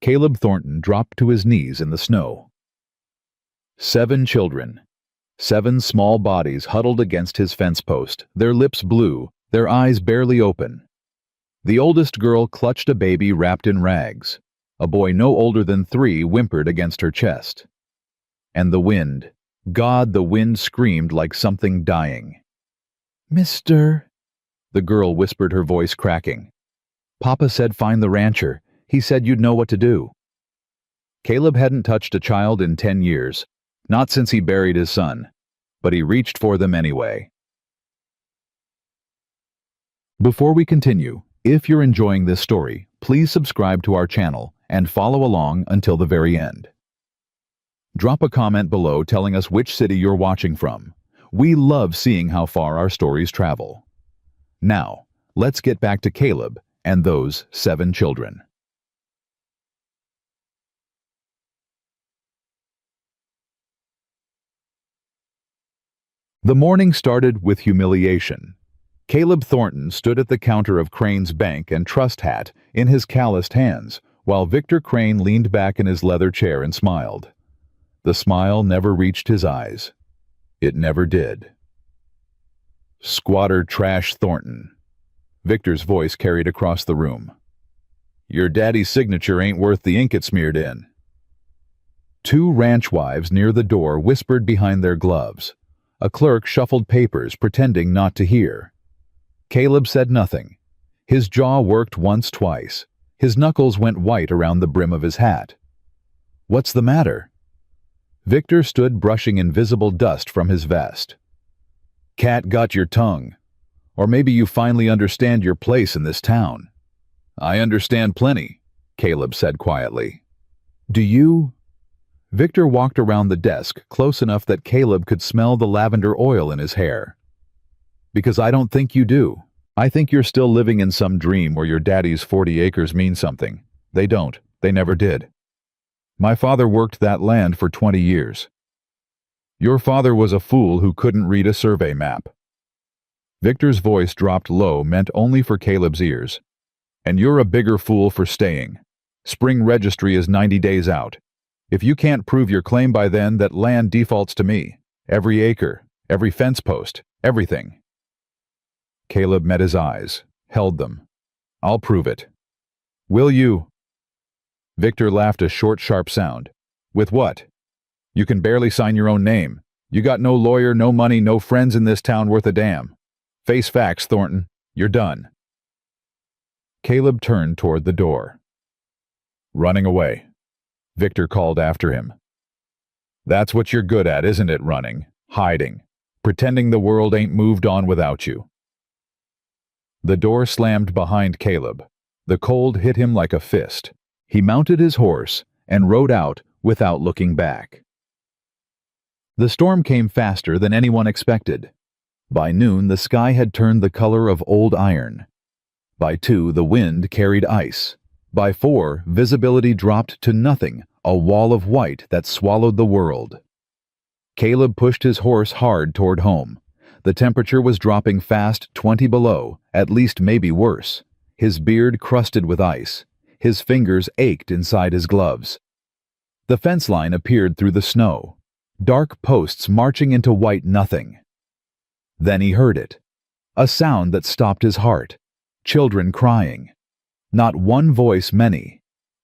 Caleb Thornton dropped to his knees in the snow. 7 children. 7 small bodies huddled against his fence post, their lips blue, their eyes barely open. The oldest girl clutched a baby wrapped in rags. A boy no older than 3 whimpered against her chest. And the wind. God, the wind screamed like something dying. "Mister," the girl whispered, her voice cracking. "Papa said find the rancher. He said you'd know what to do." Caleb hadn't touched a child in 10 years, not since he buried his son, but he reached for them anyway. Before we continue, if you're enjoying this story, please subscribe to our channel and follow along until the very end. Drop a comment below telling us which city you're watching from. We love seeing how far our stories travel. Now, let's get back to Caleb and those 7 children. The morning started with humiliation. Caleb Thornton stood at the counter of Crane's bank and trust hat in his calloused hands, while Victor Crane leaned back in his leather chair and smiled. The smile never reached his eyes. It never did. "Squatter Trash Thornton," Victor's voice carried across the room. "Your daddy's signature ain't worth the ink it smeared in." 2 ranch wives near the door whispered behind their gloves. A clerk shuffled papers, pretending not to hear. Caleb said nothing. His jaw worked once, twice. His knuckles went white around the brim of his hat. "What's the matter?" Victor stood brushing invisible dust from his vest. "Cat got your tongue. Or maybe you finally understand your place in this town." "I understand plenty," Caleb said quietly. "Do you?" Victor walked around the desk close enough that Caleb could smell the lavender oil in his hair. "Because I don't think you do. I think you're still living in some dream where your daddy's 40 acres mean something. They don't. They never did. My father worked that land for 20 years. Your father was a fool who couldn't read a survey map." Victor's voice dropped low, meant only for Caleb's ears. "And you're a bigger fool for staying. Spring registry is 90 days out. If you can't prove your claim by then, that land defaults to me. Every acre, every fence post, everything." Caleb met his eyes, held them. "I'll prove it." "Will you?" Victor laughed, a short, sharp sound. "With what? You can barely sign your own name. You got no lawyer, no money, no friends in this town worth a damn. Face facts, Thornton. You're done." Caleb turned toward the door. "Running away," Victor called after him. "That's what you're good at, isn't it? Running, hiding, pretending the world ain't moved on without you." The door slammed behind Caleb. The cold hit him like a fist. He mounted his horse and rode out without looking back. The storm came faster than anyone expected. By noon, the sky had turned the color of old iron. By 2, the wind carried ice. By 4, visibility dropped to nothing, a wall of white that swallowed the world. Caleb pushed his horse hard toward home. The temperature was dropping fast, 20 below, at least maybe worse. His beard crusted with ice. His fingers ached inside his gloves. The fence line appeared through the snow. Dark posts marching into white nothing. Then he heard it. A sound that stopped his heart. Children crying. Not one voice, many.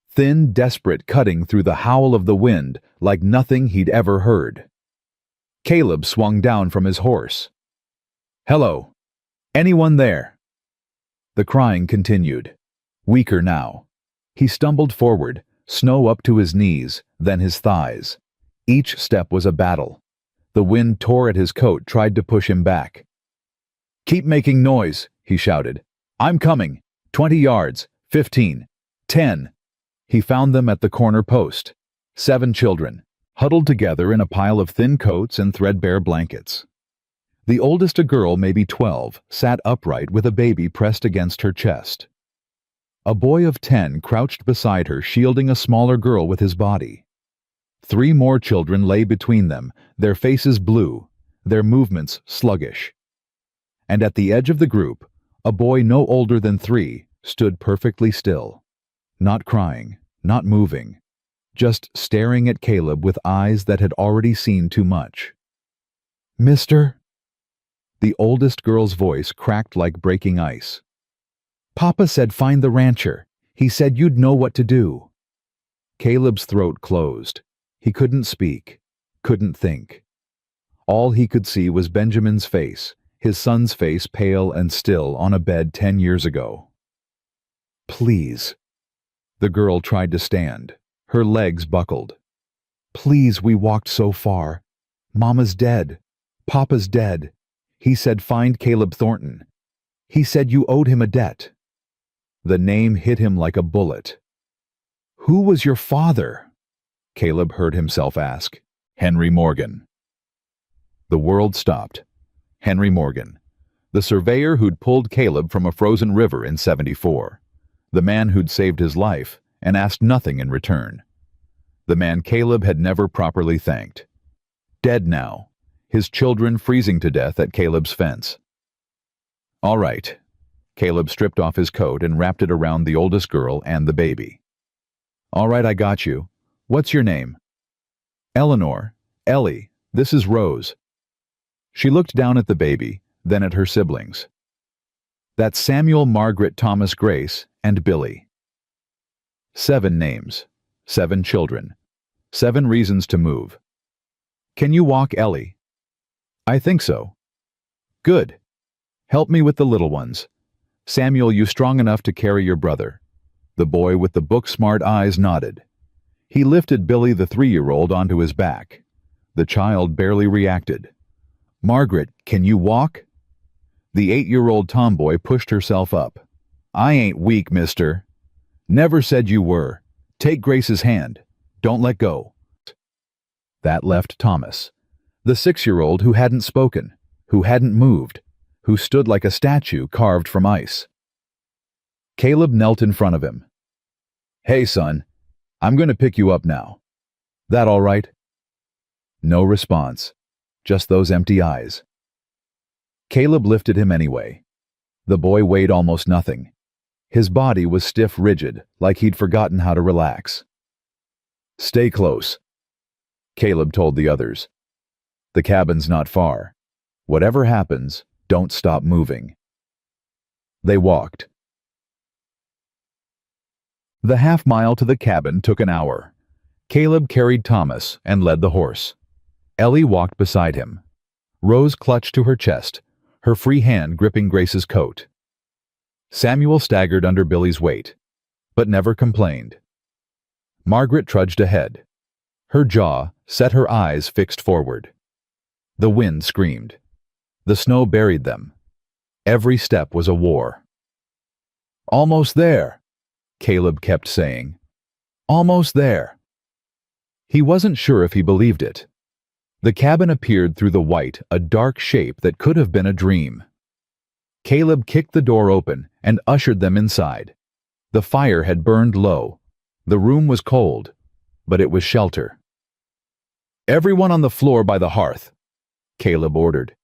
Thin, desperate, cutting through the howl of the wind like nothing he'd ever heard. Caleb swung down from his horse. "Hello. Anyone there?" The crying continued. Weaker now. He stumbled forward, snow up to his knees, then his thighs. Each step was a battle. The wind tore at his coat, tried to push him back. "Keep making noise," he shouted. "I'm coming. 20 yards, 15, 10. He found them at the corner post. 7 children, huddled together in a pile of thin coats and threadbare blankets. The oldest, a girl maybe 12, sat upright with a baby pressed against her chest. A boy of 10 crouched beside her, shielding a smaller girl with his body. 3 more children lay between them, their faces blue, their movements sluggish. And at the edge of the group, a boy no older than 3 stood perfectly still. Not crying, not moving, just staring at Caleb with eyes that had already seen too much. "Mister?" The oldest girl's voice cracked like breaking ice. "Papa said find the rancher. He said you'd know what to do." Caleb's throat closed. He couldn't speak, couldn't think. All he could see was Benjamin's face, his son's face pale and still on a bed 10 years ago. "Please." The girl tried to stand. Her legs buckled. "Please, we walked so far. Mama's dead. Papa's dead. He said find Caleb Thornton. He said you owed him a debt." The name hit him like a bullet. "Who was your father?" Caleb heard himself ask. "Henry Morgan." The world stopped. Henry Morgan, the surveyor who'd pulled Caleb from a frozen river in '74. The man who'd saved his life and asked nothing in return. The man Caleb had never properly thanked. Dead now, his children freezing to death at Caleb's fence. "All right." Caleb stripped off his coat and wrapped it around the oldest girl and the baby. "All right, I got you. What's your name?" "Eleanor. Ellie. This is Rose." She looked down at the baby, then at her siblings. "That's Samuel, Margaret, Thomas, Grace, and Billy." 7 names, 7 children, 7 reasons to move. "Can you walk, Ellie?" "I think so." "Good. Help me with the little ones. Samuel, you strong enough to carry your brother?" The boy with the book-smart eyes nodded. He lifted Billy, the 3-year-old, onto his back. The child barely reacted. "Margaret, can you walk?" The 8-year-old tomboy pushed herself up. "I ain't weak, mister." "Never said you were. Take Grace's hand. Don't let go." That left Thomas, the 6-year-old who hadn't spoken, who hadn't moved, who stood like a statue carved from ice. Caleb knelt in front of him. "Hey, son, I'm going to pick you up now. That all right?" No response, just those empty eyes. Caleb lifted him anyway. The boy weighed almost nothing. His body was stiff, rigid, like he'd forgotten how to relax. "Stay close," Caleb told the others. "The cabin's not far. Whatever happens, don't stop moving." They walked. The half-mile to the cabin took an hour. Caleb carried Thomas and led the horse. Ellie walked beside him. Rose clutched to her chest, her free hand gripping Grace's coat. Samuel staggered under Billy's weight, but never complained. Margaret trudged ahead. Her jaw set, her eyes fixed forward. The wind screamed. The snow buried them. Every step was a war. "Almost there," Caleb kept saying. "Almost there." He wasn't sure if he believed it. The cabin appeared through the white, a dark shape that could have been a dream. Caleb kicked the door open and ushered them inside. The fire had burned low. The room was cold, but it was shelter. "Everyone on the floor by the hearth," Caleb ordered.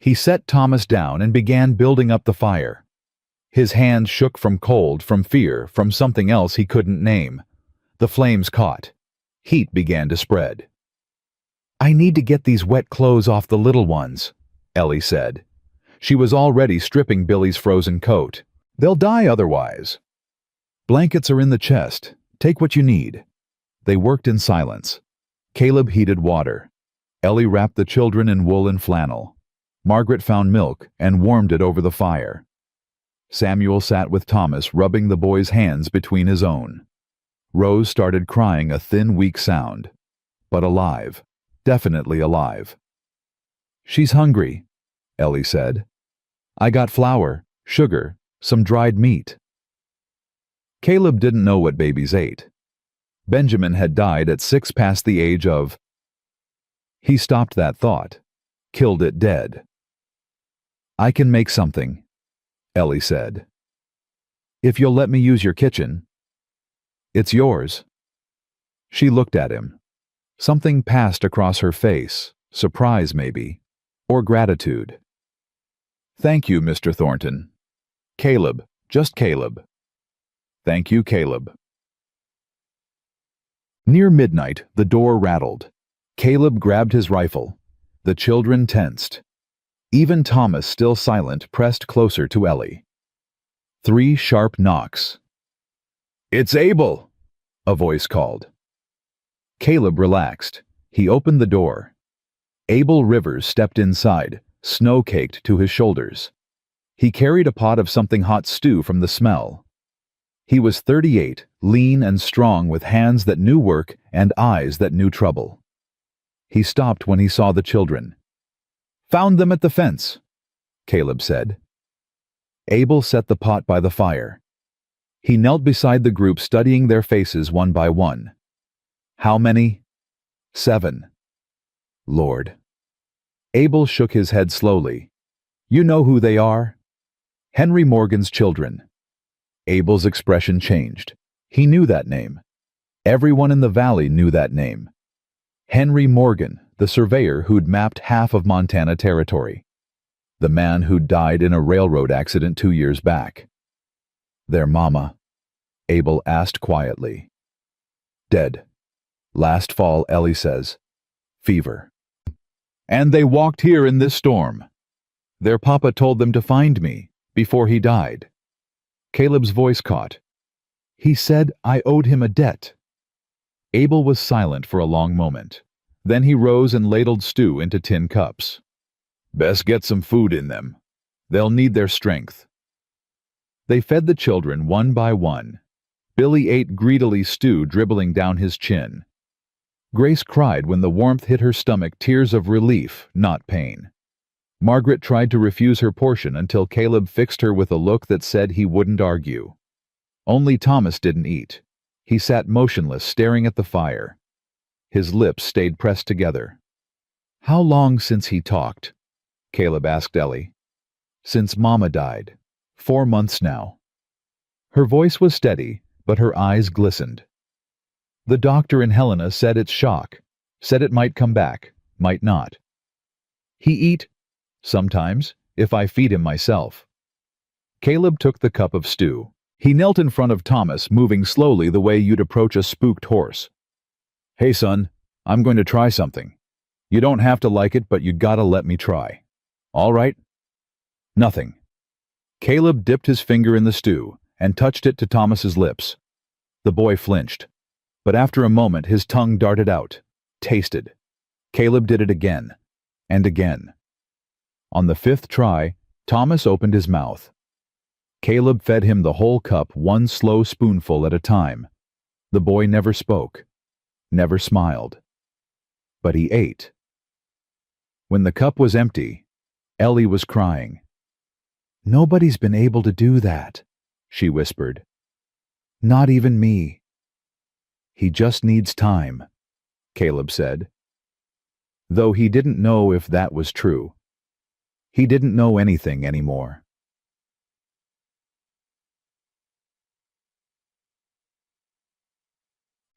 He set Thomas down and began building up the fire. His hands shook from cold, from fear, from something else he couldn't name. The flames caught. Heat began to spread. "I need to get these wet clothes off the little ones," Ellie said. She was already stripping Billy's frozen coat. "They'll die otherwise." "Blankets are in the chest. Take what you need." They worked in silence. Caleb heated water. Ellie wrapped the children in wool and flannel. Margaret found milk and warmed it over the fire. Samuel sat with Thomas, rubbing the boy's hands between his own. Rose started crying, a thin, weak sound, but alive, definitely alive. "She's hungry," Ellie said. "I got flour, sugar, some dried meat." Caleb didn't know what babies ate. Benjamin had died at 6 past the age of. He stopped that thought, killed it dead. "I can make something," Ellie said. "If you'll let me use your kitchen." "It's yours." She looked at him. Something passed across her face, surprise maybe, or gratitude. "Thank you, Mr. Thornton." "Caleb, just Caleb." "Thank you, Caleb." Near midnight, the door rattled. Caleb grabbed his rifle. The children tensed. Even Thomas, still silent, pressed closer to Ellie. 3 sharp knocks. "It's Abel!" a voice called. Caleb relaxed. He opened the door. Abel Rivers stepped inside, snow-caked to his shoulders. He carried a pot of something hot stew from the smell. He was 38, lean and strong, with hands that knew work and eyes that knew trouble. He stopped when he saw the children. "Found them at the fence," Caleb said. Abel set the pot by the fire. He knelt beside the group, studying their faces one by one. "How many?" "7. "Lord." Abel shook his head slowly. "You know who they are?" "Henry Morgan's children." Abel's expression changed. He knew that name. Everyone in the valley knew that name. Henry Morgan, the surveyor who'd mapped half of Montana territory. The man who'd died in a railroad accident 2 years back. "Their mama?" Abel asked quietly. "Dead. Last fall, Ellie says. Fever. And they walked here in this storm. Their papa told them to find me before he died." Caleb's voice caught. "He said I owed him a debt." Abel was silent for a long moment. Then he rose and ladled stew into tin cups. "Best get some food in them. They'll need their strength." They fed the children one by one. Billy ate greedily, stew dribbling down his chin. Grace cried when the warmth hit her stomach, tears of relief, not pain. Margaret tried to refuse her portion until Caleb fixed her with a look that said he wouldn't argue. Only Thomas didn't eat. He sat motionless, staring at the fire. His lips stayed pressed together. "How long since he talked?" Caleb asked Ellie. "Since Mama died. 4 months now." Her voice was steady, but her eyes glistened. "The doctor in Helena said it's shock. Said it might come back, might not. He eat sometimes, if I feed him myself." Caleb took the cup of stew. He knelt in front of Thomas, moving slowly the way you'd approach a spooked horse. "Hey son, I'm going to try something. You don't have to like it, but you gotta let me try. All right?" "Nothing." Caleb dipped his finger in the stew and touched it to Thomas's lips. The boy flinched, but after a moment his tongue darted out, tasted. Caleb did it again, and again. On the 5th try, Thomas opened his mouth. Caleb fed him the whole cup, one slow spoonful at a time. The boy never spoke, never smiled. But he ate. When the cup was empty, Ellie was crying. "Nobody's been able to do that," she whispered. "Not even me." "He just needs time," Caleb said. Though he didn't know if that was true. He didn't know anything anymore.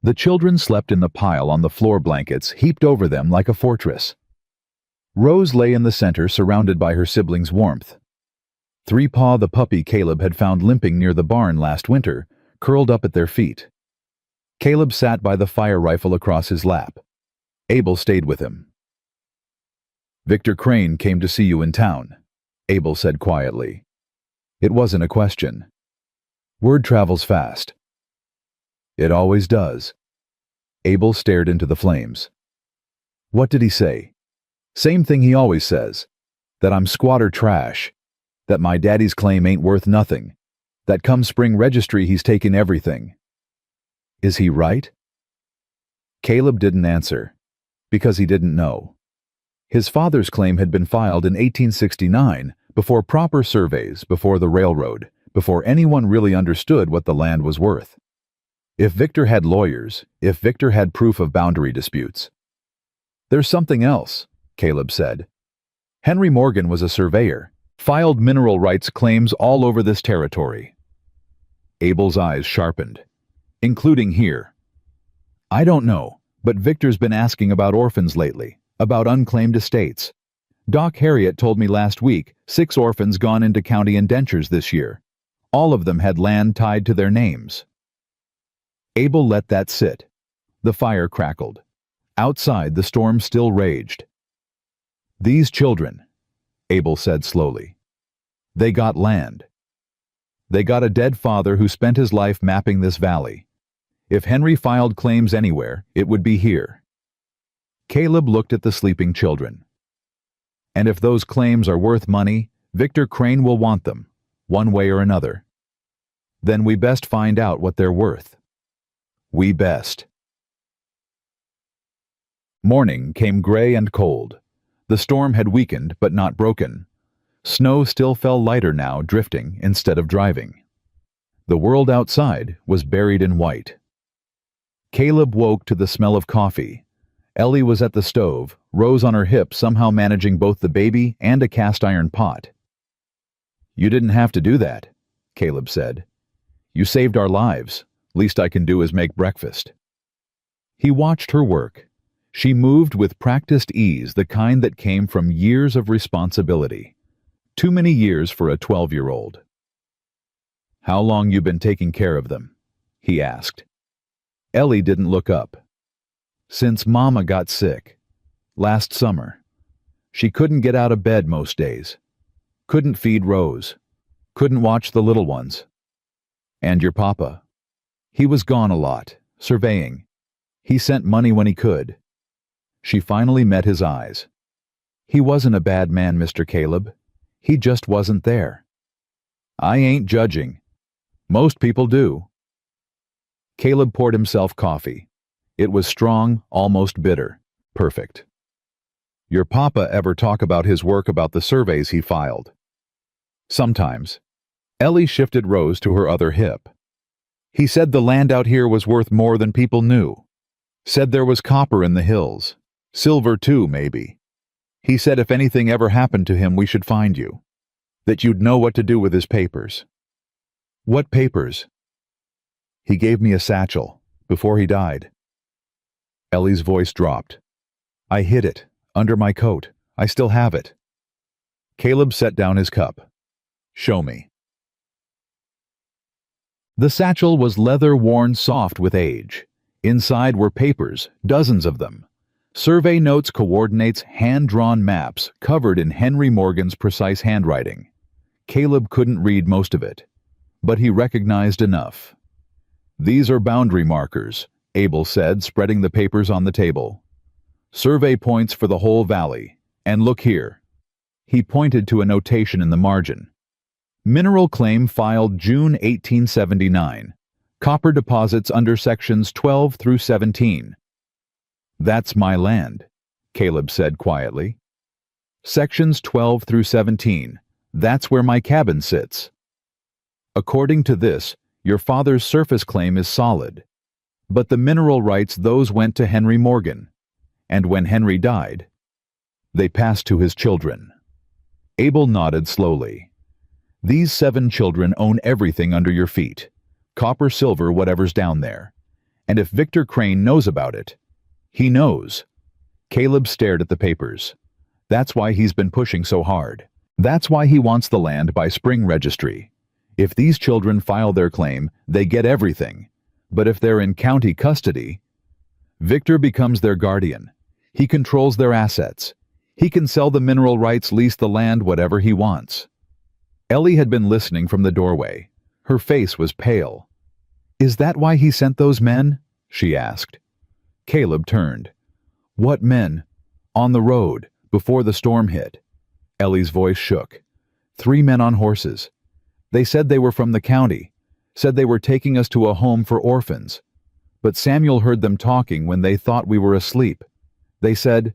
The children slept in the pile on the floor, blankets heaped over them like a fortress. Rose lay in the center, surrounded by her siblings' warmth. Three Paw, the puppy Caleb had found limping near the barn last winter, curled up at their feet. Caleb sat by the fire rifle across his lap. Abel stayed with him. "Victor Crane came to see you in town," Abel said quietly. It wasn't a question. "Word travels fast." "It always does." Abel stared into the flames. "What did he say?" "Same thing he always says. That I'm squatter trash. That my daddy's claim ain't worth nothing. That come spring registry he's taken everything." "Is he right?" Caleb didn't answer, because he didn't know. His father's claim had been filed in 1869, before proper surveys, before the railroad, before anyone really understood what the land was worth. If Victor had lawyers, if Victor had proof of boundary disputes. "There's something else," Caleb said. "Henry Morgan was a surveyor, filed mineral rights claims all over this territory." Abel's eyes sharpened. "Including here." "I don't know, but Victor's been asking about orphans lately, about unclaimed estates. Doc Harriet told me last week 6 orphans gone into county indentures this year. All of them had land tied to their names." Abel let that sit. The fire crackled. Outside, the storm still raged. "These children," Abel said slowly. "They got land. They got a dead father who spent his life mapping this valley. If Henry filed claims anywhere, it would be here." Caleb looked at the sleeping children. "And if those claims are worth money, Victor Crane will want them, one way or another. Then we best find out what they're worth. We best." Morning came gray and cold. The storm had weakened but not broken. Snow still fell lighter now, drifting instead of driving. The world outside was buried in white. Caleb woke to the smell of coffee. Ellie was at the stove, Rose on her hip, somehow managing both the baby and a cast-iron pot. "You didn't have to do that," Caleb said. "You saved our lives. Least I can do is make breakfast." He watched her work. She moved with practiced ease, the kind that came from years of responsibility. Too many years for a 12-year-old. "How long you been taking care of them?" he asked. Ellie didn't look up. "Since Mama got sick. Last summer. She couldn't get out of bed most days. Couldn't feed Rose. Couldn't watch the little ones." "And your papa?" "He was gone a lot, surveying. He sent money when he could." She finally met his eyes. "He wasn't a bad man, Mr. Caleb. He just wasn't there." "I ain't judging. Most people do." Caleb poured himself coffee. It was strong, almost bitter. Perfect. "Your papa ever talk about his work, about the surveys he filed?" "Sometimes." Ellie shifted Rose to her other hip. "He said the land out here was worth more than people knew. Said there was copper in the hills. Silver too, maybe. He said if anything ever happened to him, we should find you. That you'd know what to do with his papers." "What papers?" "He gave me a satchel, before he died." Ellie's voice dropped. "I hid it, under my coat. I still have it." Caleb set down his cup. "Show me." The satchel was leather worn soft with age. Inside were papers, dozens of them. Survey notes, coordinates, hand-drawn maps, covered in Henry Morgan's precise handwriting. Caleb couldn't read most of it, but he recognized enough. "These are boundary markers," Abel said, spreading the papers on the table. "Survey points for the whole valley. And look here." He pointed to a notation in the margin. "Mineral claim filed June 1879. Copper deposits under sections 12 through 17. "That's my land," Caleb said quietly. "Sections 12 through 17. That's where my cabin sits. According to this, your father's surface claim is solid. But the mineral rights, those went to Henry Morgan. And when Henry died, they passed to his children." Abel nodded slowly. "These 7 children own everything under your feet. Copper, silver, whatever's down there. And if Victor Crane knows about it, he knows." Caleb stared at the papers. "That's why he's been pushing so hard. That's why he wants the land by spring registry. If these children file their claim, they get everything. But if they're in county custody, Victor becomes their guardian. He controls their assets. He can sell the mineral rights, lease the land, whatever he wants." Ellie had been listening from the doorway. Her face was pale. "Is that why he sent those men?" she asked. Caleb turned. "What men?" "On the road, before the storm hit." Ellie's voice shook. 3 men on horses. They said they were from the county. Said they were taking us to a home for orphans. But Samuel heard them talking when they thought we were asleep. They said—"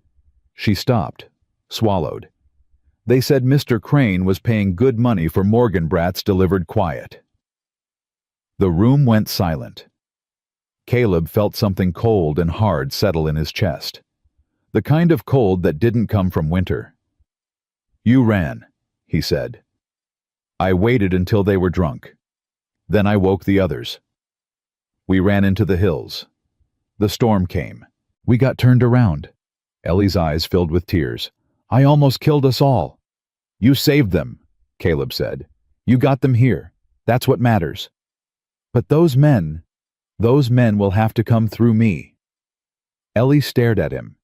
She stopped, swallowed. "They said Mr. Crane was paying good money for Morgan brats delivered quiet." The room went silent. Caleb felt something cold and hard settle in his chest. The kind of cold that didn't come from winter. "You ran," he said. "I waited until they were drunk. Then I woke the others. We ran into the hills. The storm came. We got turned around." Ellie's eyes filled with tears. "I almost killed us all." "You saved them," Caleb said. "You got them here. That's what matters. But those men will have to come through me." Ellie stared at him.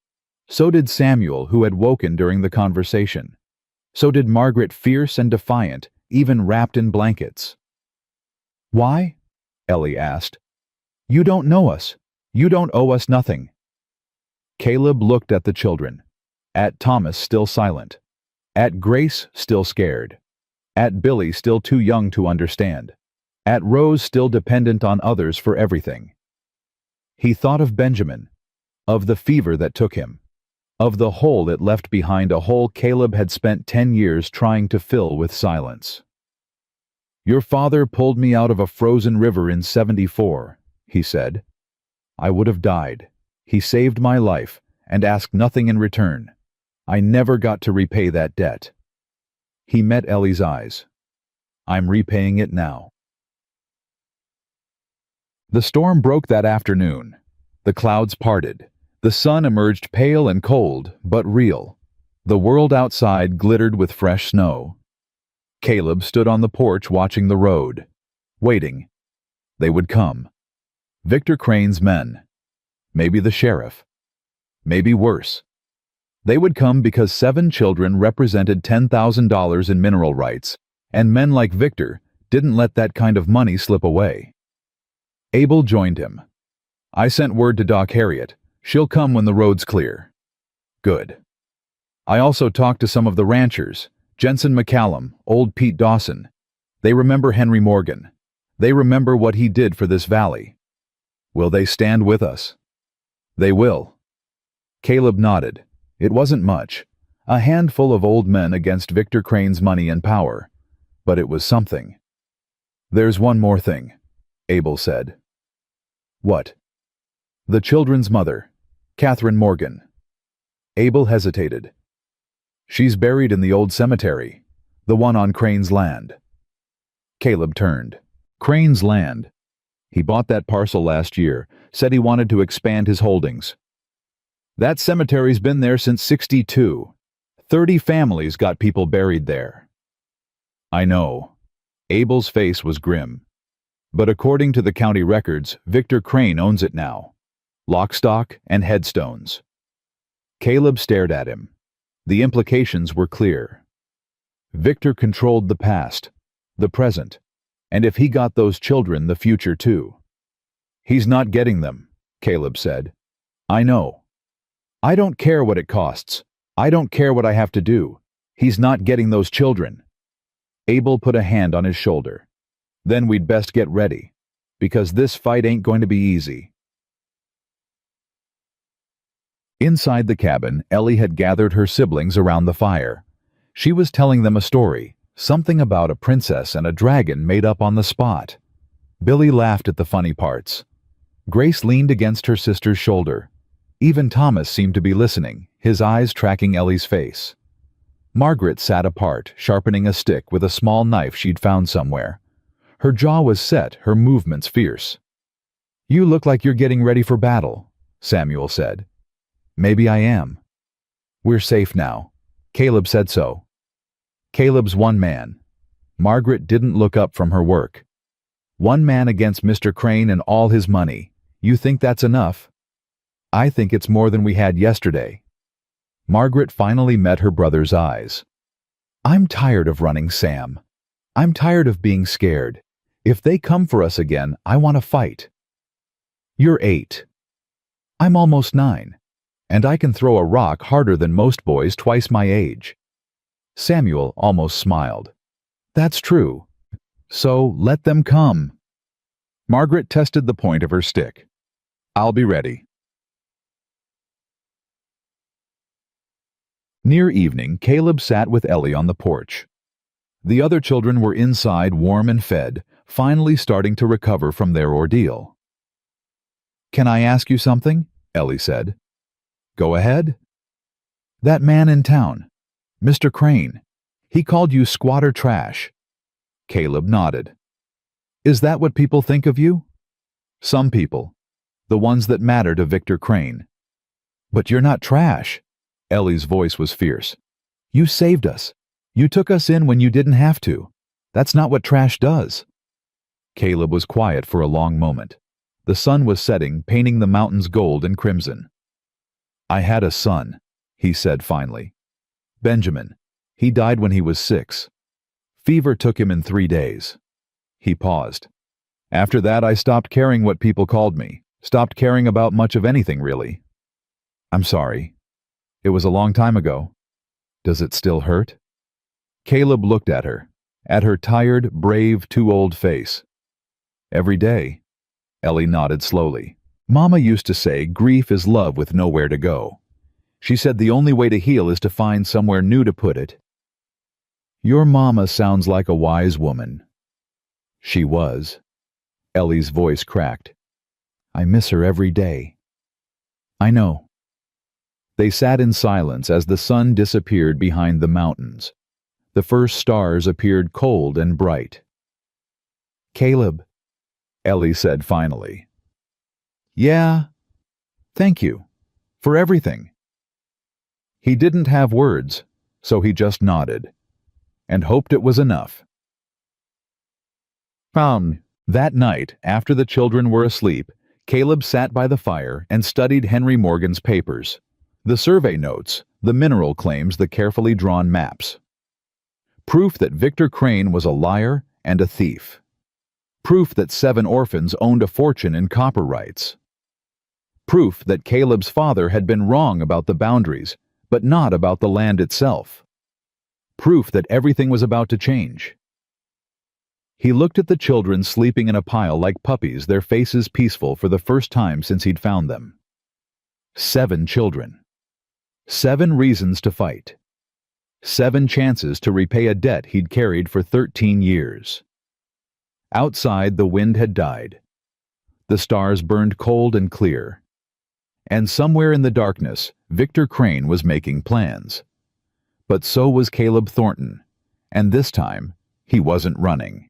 So did Samuel, who had woken during the conversation. So did Margaret, fierce and defiant, even wrapped in blankets. "Why?" Ellie asked. "You don't know us. You don't owe us nothing." Caleb looked at the children. At Thomas, still silent. At Grace, still scared. At Billy, still too young to understand. At Rose, still dependent on others for everything. He thought of Benjamin, of the fever that took him, of the hole it left behind, a hole Caleb had spent 10 years trying to fill with silence. "Your father pulled me out of a frozen river in '74, he said. "I would have died. He saved my life and asked nothing in return. I never got to repay that debt." He met Ellie's eyes. "I'm repaying it now." The storm broke that afternoon. The clouds parted. The sun emerged pale and cold, but real. The world outside glittered with fresh snow. Caleb stood on the porch watching the road, waiting. They would come. Victor Crane's men. Maybe the sheriff. Maybe worse. They would come because 7 children represented $10,000 in mineral rights, and men like Victor didn't let that kind of money slip away. Abel joined him. "I sent word to Doc Harriet. She'll come when the road's clear." "Good." "I also talked to some of the ranchers, Jensen McCallum, old Pete Dawson. They remember Henry Morgan. They remember what he did for this valley. Will they stand with us?" "They will." Caleb nodded. It wasn't much. A handful of old men against Victor Crane's money and power. But it was something. "There's one more thing," Abel said. "What?" "The children's mother, Catherine Morgan." Abel hesitated. "She's buried in the old cemetery, the one on Crane's land." Caleb turned. Crane's land. He bought that parcel last year, said he wanted to expand his holdings. That cemetery's been there since '62. 30 families got people buried there. "I know." Abel's face was grim. "But according to the county records, Victor Crane owns it now. Lock, stock, and headstones." Caleb stared at him. The implications were clear. Victor controlled the past, the present, and if he got those children, the future too. "He's not getting them," Caleb said. "I know. I don't care what it costs. I don't care what I have to do. He's not getting those children." Abel put a hand on his shoulder. "Then we'd best get ready, because this fight ain't going to be easy." Inside the cabin, Ellie had gathered her siblings around the fire. She was telling them a story, something about a princess and a dragon made up on the spot. Billy laughed at the funny parts. Grace leaned against her sister's shoulder. Even Thomas seemed to be listening, his eyes tracking Ellie's face. Margaret sat apart, sharpening a stick with a small knife she'd found somewhere. Her jaw was set, her movements fierce. "You look like you're getting ready for battle," Samuel said. "Maybe I am." "We're safe now. Caleb said so." Caleb's one man. Margaret didn't look up from her work. "One man against Mr. Crane and all his money. You think that's enough?" "I think it's more than we had yesterday." Margaret finally met her brother's eyes. "I'm tired of running, Sam. I'm tired of being scared. If they come for us again, I want to fight." "You're 8. I'm almost 9. And I can throw a rock harder than most boys twice my age." Samuel almost smiled. "That's true. So let them come." Margaret tested the point of her stick. "I'll be ready." Near evening, Caleb sat with Ellie on the porch. The other children were inside, warm and fed, finally starting to recover from their ordeal. "Can I ask you something?" Ellie said. "Go ahead." "That man in town, Mr. Crane, he called you squatter trash." Caleb nodded. "Is that what people think of you?" "Some people. The ones that matter to Victor Crane." "But you're not trash." Ellie's voice was fierce. "You saved us. You took us in when you didn't have to. That's not what trash does." Caleb was quiet for a long moment. The sun was setting, painting the mountains gold and crimson. I had a son, he said finally. Benjamin. He died when he was 6. Fever took him in 3 days. He paused. After that, I stopped caring what people called me, stopped caring about much of anything, really. I'm sorry. It was a long time ago. Does it still hurt? Caleb looked at her tired, brave, too old face. Every day. Ellie nodded slowly. Mama used to say grief is love with nowhere to go. She said the only way to heal is to find somewhere new to put it. Your mama sounds like a wise woman. She was. Ellie's voice cracked. I miss her every day. I know. They sat in silence as the sun disappeared behind the mountains. The first stars appeared cold and bright. Caleb, Ellie said finally. Yeah, thank you. For everything. He didn't have words, so he just nodded, and hoped it was enough. That night, after the children were asleep, Caleb sat by the fire and studied Henry Morgan's papers. The survey notes, the mineral claims, the carefully drawn maps. Proof that Victor Crane was a liar and a thief. Proof that 7 orphans owned a fortune in copper rights. Proof that Caleb's father had been wrong about the boundaries, but not about the land itself. Proof that everything was about to change. He looked at the children sleeping in a pile like puppies, their faces peaceful for the first time since he'd found them. 7 children. 7 reasons to fight. 7 chances to repay a debt he'd carried for 13 years. Outside, the wind had died. The stars burned cold and clear. And somewhere in the darkness, Victor Crane was making plans. But so was Caleb Thornton, and this time, he wasn't running.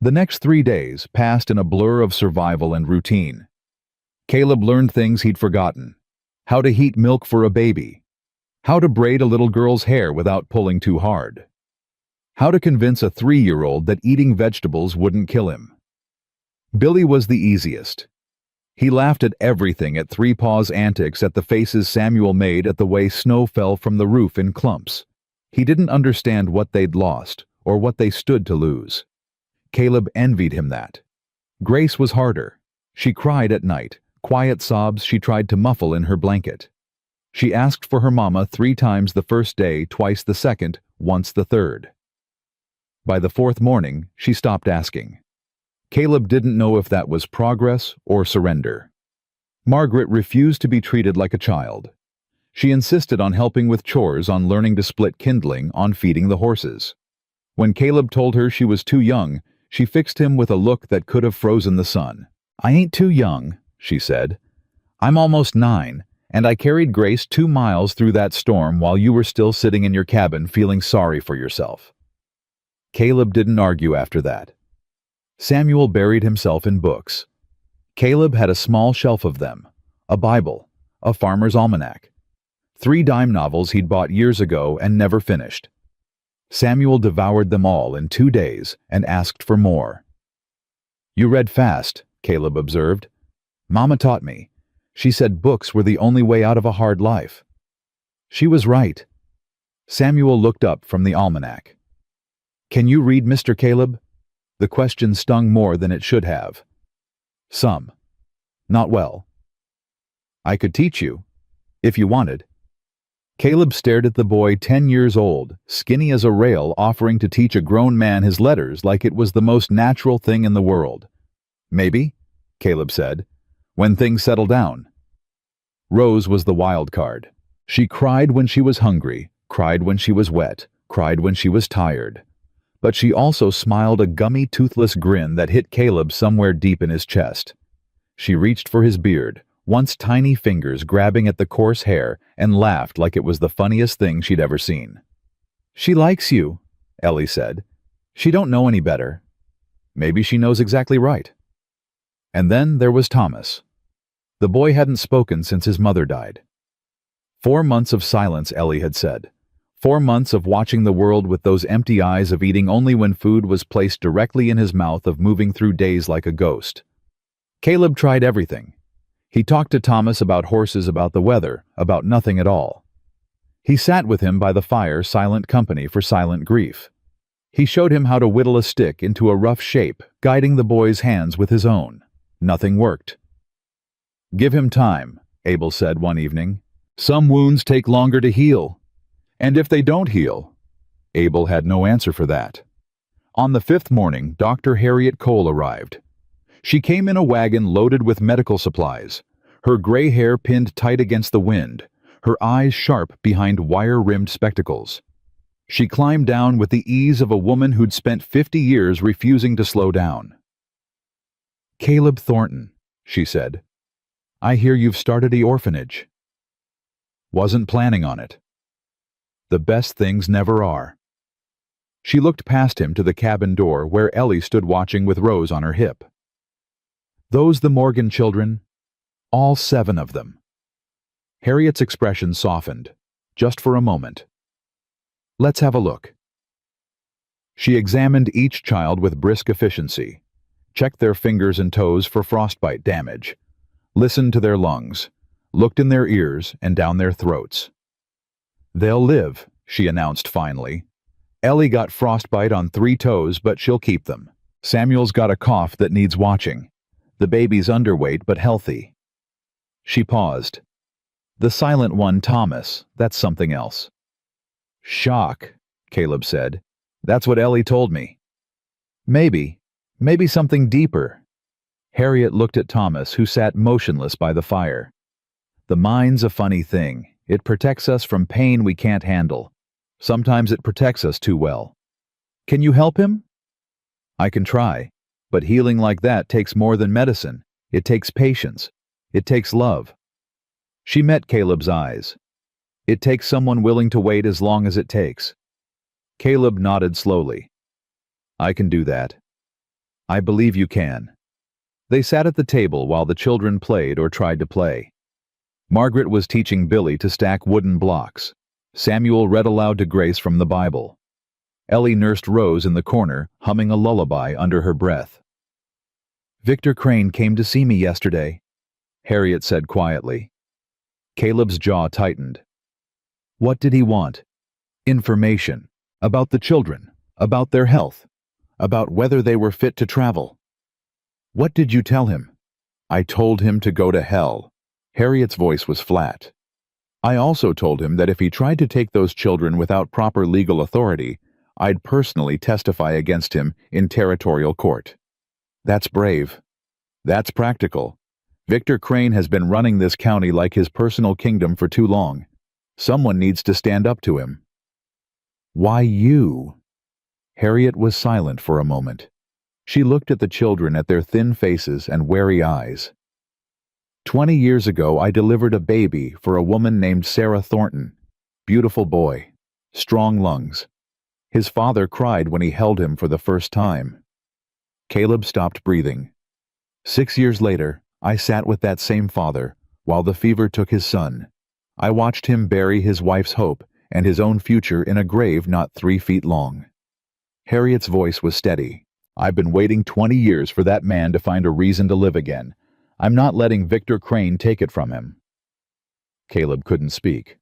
The next 3 days passed in a blur of survival and routine. Caleb learned things he'd forgotten. How to heat milk for a baby. How to braid a little girl's hair without pulling too hard. How to convince a 3-year-old that eating vegetables wouldn't kill him. Billy was the easiest. He laughed at everything, at Three Paws' antics, at the faces Samuel made at the way snow fell from the roof in clumps. He didn't understand what they'd lost, or what they stood to lose. Caleb envied him that. Grace was harder. She cried at night, quiet sobs she tried to muffle in her blanket. She asked for her mama 3 times the first day, twice the second, once the third. By the 4th morning, she stopped asking. Caleb didn't know if that was progress or surrender. Margaret refused to be treated like a child. She insisted on helping with chores, on learning to split kindling, on feeding the horses. When Caleb told her she was too young, she fixed him with a look that could have frozen the sun. I ain't too young, she said. I'm almost 9, and I carried Grace 2 miles through that storm while you were still sitting in your cabin feeling sorry for yourself. Caleb didn't argue after that. Samuel buried himself in books. Caleb had a small shelf of them, a Bible, a farmer's almanac, 3 dime novels he'd bought years ago and never finished. Samuel devoured them all in 2 days and asked for more. You read fast, Caleb observed. Mama taught me. She said books were the only way out of a hard life. She was right. Samuel looked up from the almanac. Can you read, Mr. Caleb? The question stung more than it should have. Some. Not well. I could teach you, if you wanted. Caleb stared at the boy 10 years old, skinny as a rail, offering to teach a grown man his letters like it was the most natural thing in the world. Maybe, Caleb said, when things settle down. Rose was the wild card. She cried when she was hungry, cried when she was wet, cried when she was tired. But she also smiled a gummy, toothless grin that hit Caleb somewhere deep in his chest. She reached for his beard, once tiny fingers grabbing at the coarse hair, and laughed like it was the funniest thing she'd ever seen. She likes you, Ellie said. She don't know any better. Maybe she knows exactly right. And then there was Thomas. The boy hadn't spoken since his mother died. 4 months of silence, Ellie had said. 4 months of watching the world with those empty eyes, of eating only when food was placed directly in his mouth, of moving through days like a ghost. Caleb tried everything. He talked to Thomas about horses, about the weather, about nothing at all. He sat with him by the fire, silent company for silent grief. He showed him how to whittle a stick into a rough shape, guiding the boy's hands with his own. Nothing worked. "Give him time," Abel said one evening. "Some wounds take longer to heal. And if they don't heal?" Abel had no answer for that. On the 5th morning, Dr. Harriet Cole arrived. She came in a wagon loaded with medical supplies, her gray hair pinned tight against the wind, her eyes sharp behind wire-rimmed spectacles. She climbed down with the ease of a woman who'd spent 50 years refusing to slow down. "Caleb Thornton," she said, "I hear you've started the orphanage." "Wasn't planning on it." "The best things never are." She looked past him to the cabin door where Ellie stood watching with Rose on her hip. "Those the Morgan children? All 7 of them." Harriet's expression softened, just for a moment. "Let's have a look." She examined each child with brisk efficiency, checked their fingers and toes for frostbite damage, listened to their lungs, looked in their ears and down their throats. "They'll live," she announced finally. "Ellie got frostbite on 3 toes, but she'll keep them. Samuel's got a cough that needs watching. The baby's underweight but healthy." She paused. "The silent one, Thomas, that's something else." "Shock," Caleb said. "That's what Ellie told me." Maybe something deeper." Harriet looked at Thomas, who sat motionless by the fire. "The mind's a funny thing. It protects us from pain we can't handle. Sometimes it protects us too well. Can you help him?" "I can try, but healing like that takes more than medicine. It takes patience. It takes love." She met Caleb's eyes. "It takes someone willing to wait as long as it takes." Caleb nodded slowly. "I can do that." "I believe you can." They sat at the table while the children played or tried to play. Margaret was teaching Billy to stack wooden blocks. Samuel read aloud to Grace from the Bible. Ellie nursed Rose in the corner, humming a lullaby under her breath. "Victor Crane came to see me yesterday," Harriet said quietly. Caleb's jaw tightened. "What did he want?" "Information. About the children. About their health. About whether they were fit to travel." "What did you tell him?" "I told him to go to hell." Harriet's voice was flat. "I also told him that if he tried to take those children without proper legal authority, I'd personally testify against him in territorial court." "That's brave." "That's practical. Victor Crane has been running this county like his personal kingdom for too long. Someone needs to stand up to him." "Why you?" Harriet was silent for a moment. She looked at the children, at their thin faces and wary eyes. 20 years ago, I delivered a baby for a woman named Sarah Thornton. Beautiful boy. Strong lungs. His father cried when he held him for the first time." Caleb stopped breathing. 6 years later, I sat with that same father while the fever took his son. I watched him bury his wife's hope and his own future in a grave not 3 feet long." Harriet's voice was steady. "I've been waiting 20 years for that man to find a reason to live again. I'm not letting Victor Crane take it from him." Caleb couldn't speak.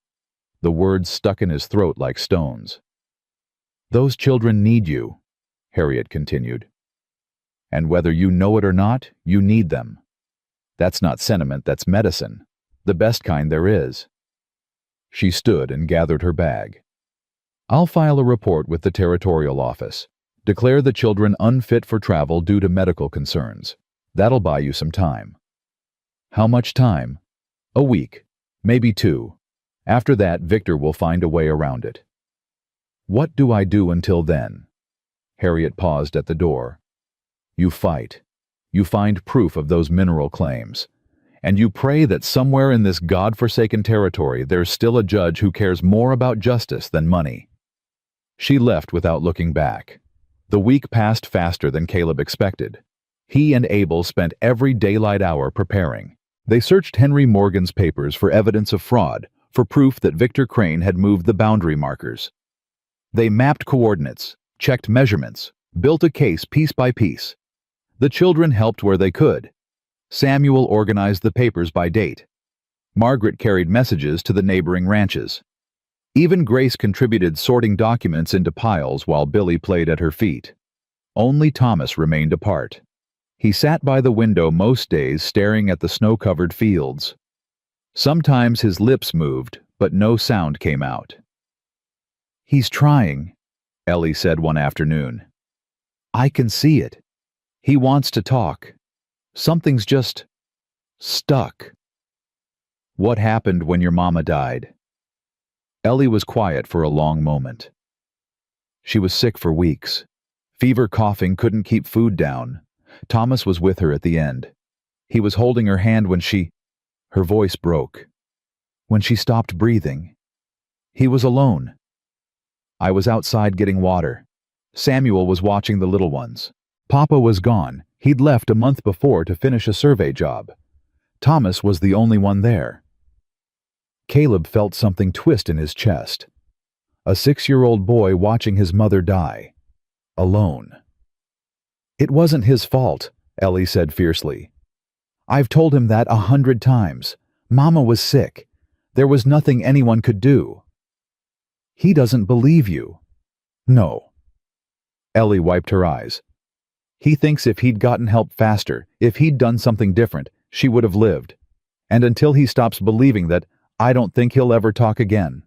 The words stuck in his throat like stones. "Those children need you," Harriet continued. "And whether you know it or not, you need them. That's not sentiment, that's medicine. The best kind there is." She stood and gathered her bag. "I'll file a report with the territorial office. Declare the children unfit for travel due to medical concerns. That'll buy you some time." "How much time?" "A week. Maybe 2. After that, Victor will find a way around it." "What do I do until then?" Harriet paused at the door. "You fight. You find proof of those mineral claims. And you pray that somewhere in this God-forsaken territory there's still a judge who cares more about justice than money." She left without looking back. The week passed faster than Caleb expected. He and Abel spent every daylight hour preparing. They searched Henry Morgan's papers for evidence of fraud, for proof that Victor Crane had moved the boundary markers. They mapped coordinates, checked measurements, built a case piece by piece. The children helped where they could. Samuel organized the papers by date. Margaret carried messages to the neighboring ranches. Even Grace contributed sorting documents into piles while Billy played at her feet. Only Thomas remained apart. He sat by the window most days staring at the snow-covered fields. Sometimes his lips moved, but no sound came out. "He's trying," Ellie said one afternoon. "I can see it. He wants to talk. Something's just stuck." "What happened when your mama died?" Ellie was quiet for a long moment. "She was sick for weeks. Fever, coughing, couldn't keep food down. Thomas was with her at the end. He was holding her hand when her voice broke. When she stopped breathing. He was alone. I was outside getting water. Samuel was watching the little ones. Papa was gone. He'd left a month before to finish a survey job. Thomas was the only one there." Caleb felt something twist in his chest. A 6-year-old boy watching his mother die. Alone. "It wasn't his fault," Ellie said fiercely. "I've told him that 100 times. Mama was sick. There was nothing anyone could do." "He doesn't believe you." "No." Ellie wiped her eyes. "He thinks if he'd gotten help faster, if he'd done something different, she would have lived. And until he stops believing that, I don't think he'll ever talk again."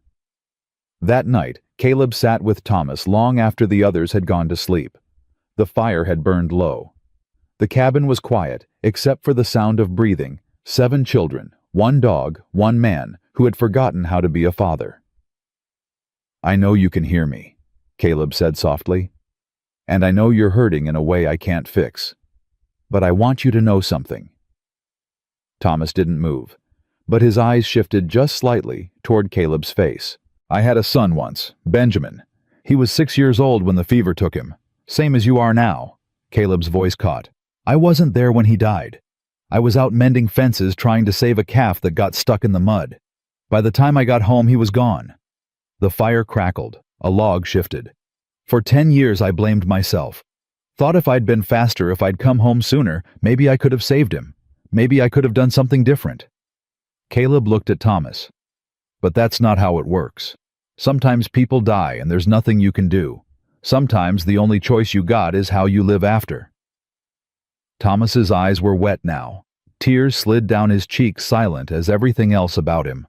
That night, Caleb sat with Thomas long after the others had gone to sleep. The fire had burned low. The cabin was quiet, except for the sound of breathing, 7 children, 1 dog, 1 man, who had forgotten how to be a father. "I know you can hear me," Caleb said softly. "And I know you're hurting in a way I can't fix. But I want you to know something." Thomas didn't move, but his eyes shifted just slightly toward Caleb's face. "I had a son once, Benjamin. He was 6 years old when the fever took him. Same as you are now," Caleb's voice caught. "I wasn't there when he died. I was out mending fences trying to save a calf that got stuck in the mud. By the time I got home, he was gone." The fire crackled. A log shifted. "For 10 years I blamed myself. Thought if I'd been faster, if I'd come home sooner, maybe I could have saved him. Maybe I could have done something different." Caleb looked at Thomas. "But that's not how it works. Sometimes people die and there's nothing you can do. Sometimes the only choice you got is how you live after." Thomas's eyes were wet now. Tears slid down his cheeks, silent as everything else about him.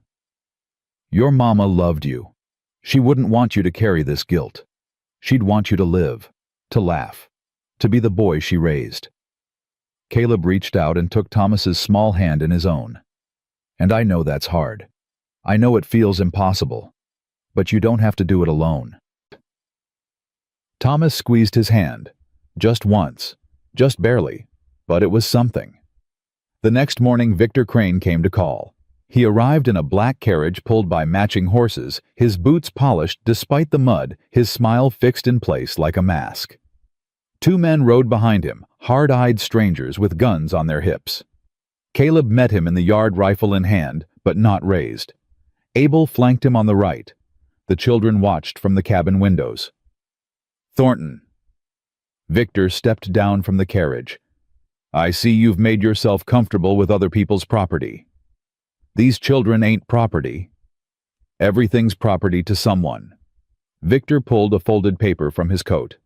"Your mama loved you. She wouldn't want you to carry this guilt. She'd want you to live, to laugh, to be the boy she raised." Caleb reached out and took Thomas's small hand in his own. "And I know that's hard. I know it feels impossible. But you don't have to do it alone." Thomas squeezed his hand. Just once. Just barely. But it was something. The next morning, Victor Crane came to call. He arrived in a black carriage pulled by matching horses, his boots polished despite the mud, his smile fixed in place like a mask. 2 men rode behind him, hard-eyed strangers with guns on their hips. Caleb met him in the yard, rifle in hand, but not raised. Abel flanked him on the right. The children watched from the cabin windows. "Thornton." Victor stepped down from the carriage. "I see you've made yourself comfortable with other people's property. These children ain't property. Everything's property to someone." Victor pulled a folded paper from his coat.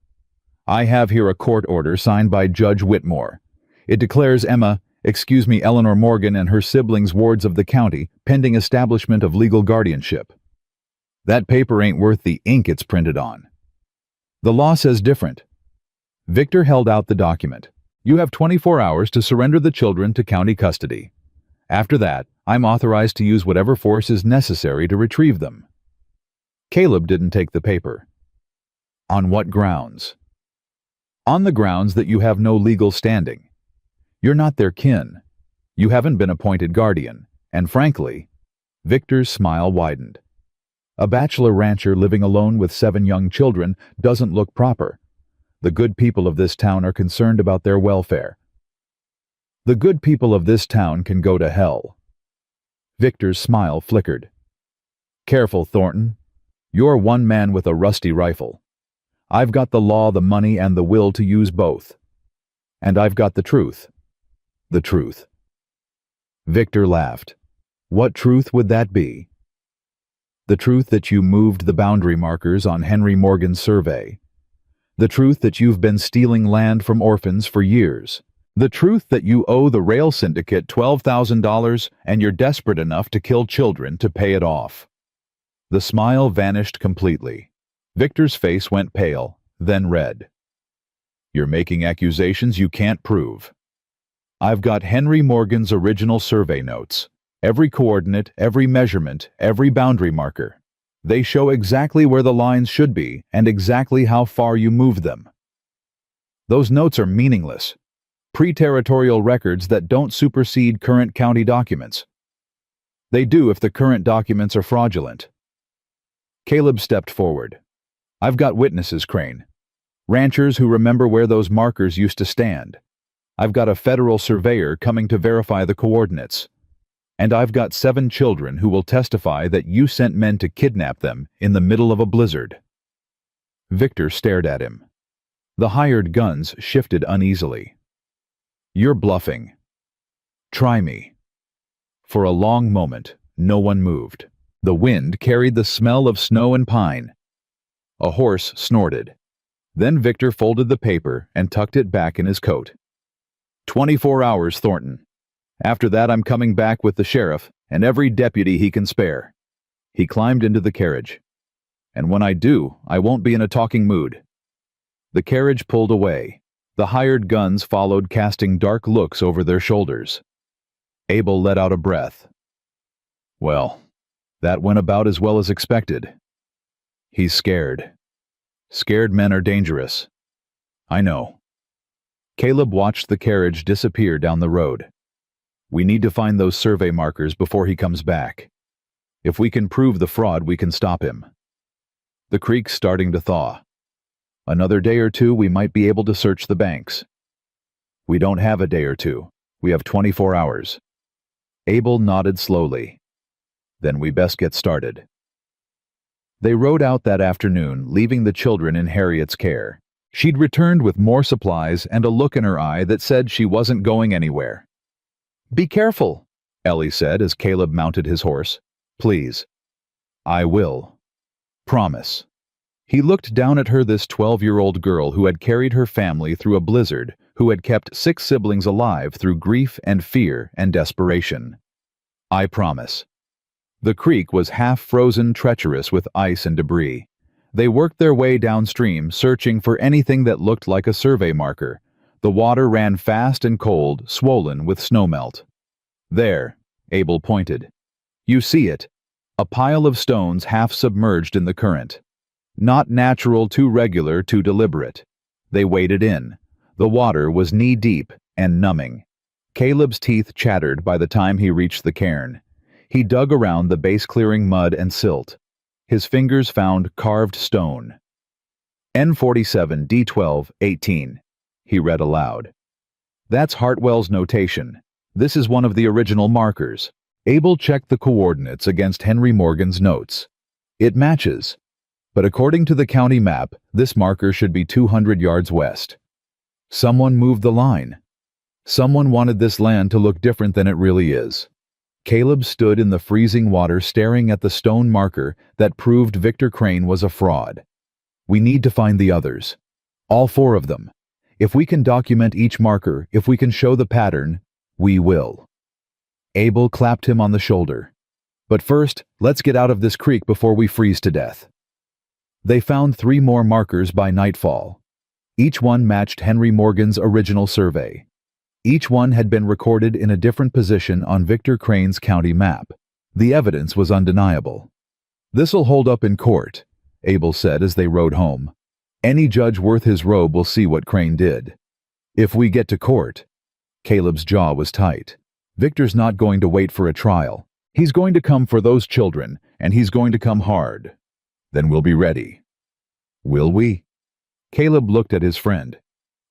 "I have here a court order signed by Judge Whitmore. It declares Eleanor Morgan and her siblings wards of the county, pending establishment of legal guardianship. That paper ain't worth the ink it's printed on. The law says different." Victor held out the document. "You have 24 hours to surrender the children to county custody. After that, I'm authorized to use whatever force is necessary to retrieve them." Caleb didn't take the paper. "On what grounds?" "On the grounds that you have no legal standing. You're not their kin. You haven't been appointed guardian, and frankly," Victor's smile widened, "a bachelor rancher living alone with 7 young children doesn't look proper. The good people of this town are concerned about their welfare. The good people of this town can go to hell." Victor's smile flickered. "Careful, Thornton. You're one man with a rusty rifle. I've got the law, the money, and the will to use both. And I've got the truth. The truth." Victor laughed. What truth would that be? The truth that you moved the boundary markers on Henry Morgan's survey. The truth that you've been stealing land from orphans for years. The truth that you owe the rail syndicate $12,000 and you're desperate enough to kill children to pay it off. The smile vanished completely. Victor's face went pale, then red. You're making accusations you can't prove. I've got Henry Morgan's original survey notes. Every coordinate, every measurement, every boundary marker. They show exactly where the lines should be and exactly how far you moved them. Those notes are meaningless. Pre-territorial records that don't supersede current county documents. They do if the current documents are fraudulent. Caleb stepped forward. I've got witnesses, Crane. Ranchers who remember where those markers used to stand. I've got a federal surveyor coming to verify the coordinates. And I've got 7 children who will testify that you sent men to kidnap them in the middle of a blizzard. Victor stared at him. The hired guns shifted uneasily. You're bluffing. Try me. For a long moment, no one moved. The wind carried the smell of snow and pine. A horse snorted. Then Victor folded the paper and tucked it back in his coat. 24 hours, Thornton. After that, I'm coming back with the sheriff and every deputy he can spare. He climbed into the carriage. And when I do, I won't be in a talking mood. The carriage pulled away. The hired guns followed, casting dark looks over their shoulders. Abel let out a breath. Well, that went about as well as expected. He's scared. Scared men are dangerous. I know. Caleb watched the carriage disappear down the road. We need to find those survey markers before he comes back. If we can prove the fraud, we can stop him. The creek's starting to thaw. Another day or two, we might be able to search the banks. We don't have a day or two. We have 24 hours. Abel nodded slowly. Then we best get started. They rode out that afternoon, leaving the children in Harriet's care. She'd returned with more supplies and a look in her eye that said she wasn't going anywhere. Be careful, Ellie said as Caleb mounted his horse. Please. I will. Promise. He looked down at her, this 12-year-old girl who had carried her family through a blizzard, who had kept 6 siblings alive through grief and fear and desperation. I promise. The creek was half-frozen, treacherous with ice and debris. They worked their way downstream, searching for anything that looked like a survey marker. The water ran fast and cold, swollen with snowmelt. There, Abel pointed. You see it. A pile of stones half submerged in the current. Not natural, too regular, too deliberate. They waded in. The water was knee-deep and numbing. Caleb's teeth chattered by the time he reached the cairn. He dug around the base-clearing mud and silt. His fingers found carved stone. N47 D12 18. He read aloud. That's Hartwell's notation. This is one of the original markers. Abel checked the coordinates against Henry Morgan's notes. It matches. But according to the county map, this marker should be 200 yards west. Someone moved the line. Someone wanted this land to look different than it really is. Caleb stood in the freezing water staring at the stone marker that proved Victor Crane was a fraud. We need to find the others. All 4 of them. If we can document each marker, if we can show the pattern, we will. Abel clapped him on the shoulder. But first, let's get out of this creek before we freeze to death. They found 3 more markers by nightfall. Each one matched Henry Morgan's original survey. Each one had been recorded in a different position on Victor Crane's county map. The evidence was undeniable. This'll hold up in court, Abel said as they rode home. Any judge worth his robe will see what Crane did. If we get to court. Caleb's jaw was tight. Victor's not going to wait for a trial. He's going to come for those children, and he's going to come hard. Then we'll be ready. Will we? Caleb looked at his friend.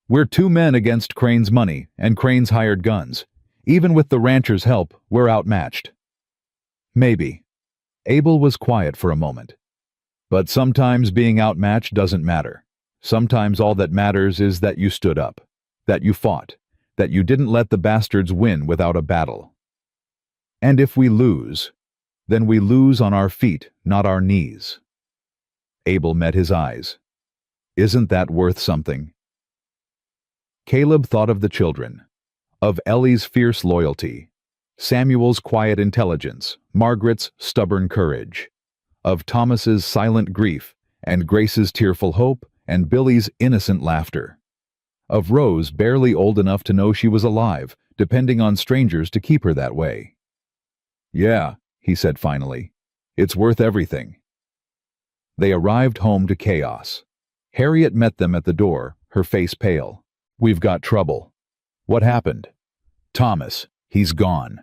We're 2 men against Crane's money and Crane's hired guns. Even with the ranchers' help, we're outmatched. Maybe. Abel was quiet for a moment. But sometimes being outmatched doesn't matter. Sometimes all that matters is that you stood up, that you fought, that you didn't let the bastards win without a battle. And if we lose, then we lose on our feet, not our knees. Abel met his eyes. Isn't that worth something? Caleb thought of the children, of Ellie's fierce loyalty, Samuel's quiet intelligence, Margaret's stubborn courage, of Thomas's silent grief and Grace's tearful hope and Billy's innocent laughter, of Rose barely old enough to know she was alive, depending on strangers to keep her that way. Yeah, he said finally, it's worth everything. They arrived home to chaos. Harriet met them at the door, her face pale. We've got trouble. What happened? Thomas, he's gone.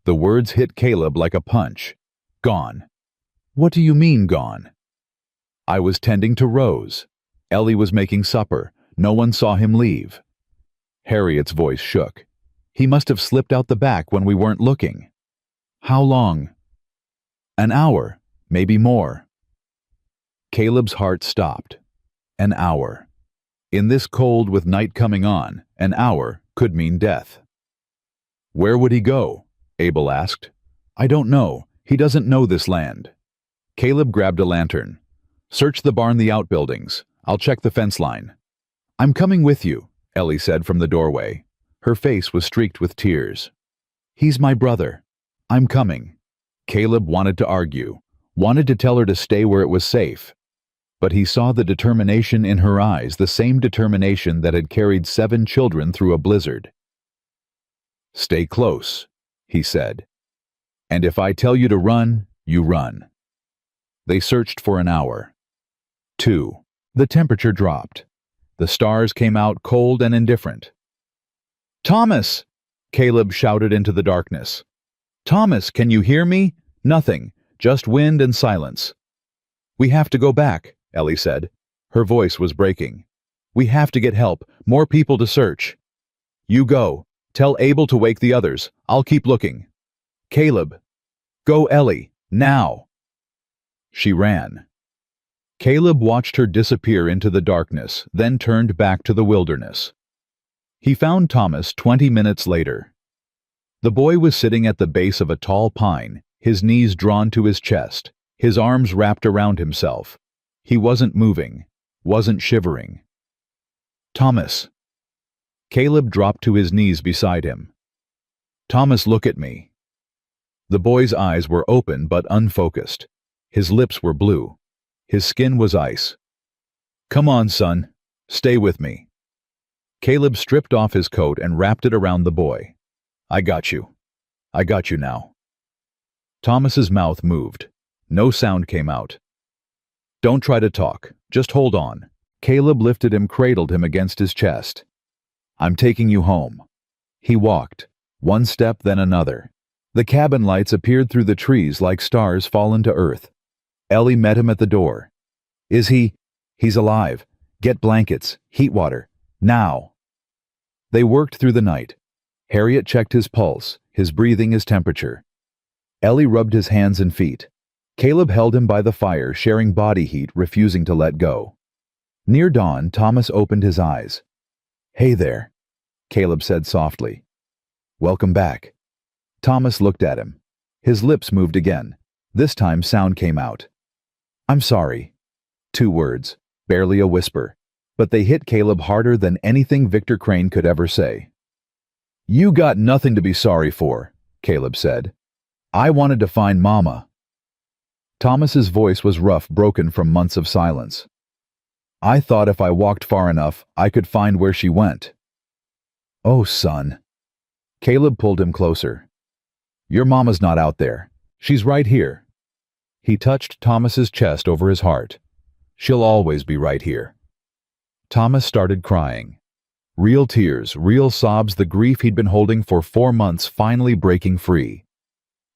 The words hit Caleb like a punch. Gone. What do you mean gone? I was tending to Rose. Ellie was making supper. No one saw him leave. Harriet's voice shook. He must have slipped out the back when we weren't looking. How long? An hour, maybe more. Caleb's heart stopped. An hour. In this cold with night coming on, an hour could mean death. Where would he go? Abel asked. I don't know. He doesn't know this land. Caleb grabbed a lantern. Search the barn, the outbuildings. I'll check the fence line. I'm coming with you, Ellie said from the doorway. Her face was streaked with tears. He's my brother. I'm coming. Caleb wanted to argue, wanted to tell her to stay where it was safe. But he saw the determination in her eyes, the same determination that had carried 7 children through a blizzard. Stay close, he said. And if I tell you to run, you run. They searched for an hour. 2. The temperature dropped. The stars came out cold and indifferent. Thomas! Caleb shouted into the darkness. Thomas, can you hear me? Nothing, just wind and silence. We have to go back, Ellie said. Her voice was breaking. We have to get help, more people to search. You go. Tell Abel to wake the others. I'll keep looking. Caleb. Go, Ellie, now. She ran. Caleb watched her disappear into the darkness, then turned back to the wilderness. He found Thomas 20 minutes later. The boy was sitting at the base of a tall pine, his knees drawn to his chest, his arms wrapped around himself. He wasn't moving, wasn't shivering. Thomas. Caleb dropped to his knees beside him. Thomas, look at me. The boy's eyes were open but unfocused. His lips were blue. His skin was ice. Come on, son. Stay with me. Caleb stripped off his coat and wrapped it around the boy. I got you. I got you now. Thomas's mouth moved. No sound came out. Don't try to talk. Just hold on. Caleb lifted him, cradled him against his chest. I'm taking you home. He walked. One step, then another. The cabin lights appeared through the trees like stars fallen to earth. Ellie met him at the door. Is he? He's alive. Get blankets, heat water. Now. They worked through the night. Harriet checked his pulse, his breathing, his temperature. Ellie rubbed his hands and feet. Caleb held him by the fire, sharing body heat, refusing to let go. Near dawn, Thomas opened his eyes. Hey there, Caleb said softly. Welcome back. Thomas looked at him. His lips moved again. This time sound came out. I'm sorry. 2 words, barely a whisper, but they hit Caleb harder than anything Victor Crane could ever say. You got nothing to be sorry for, Caleb said. I wanted to find Mama. Thomas's voice was rough, broken from months of silence. I thought if I walked far enough, I could find where she went. Oh, son. Caleb pulled him closer. Your mama's not out there. She's right here. He touched Thomas's chest over his heart. She'll always be right here. Thomas started crying. Real tears, real sobs, the grief he'd been holding for 4 months finally breaking free.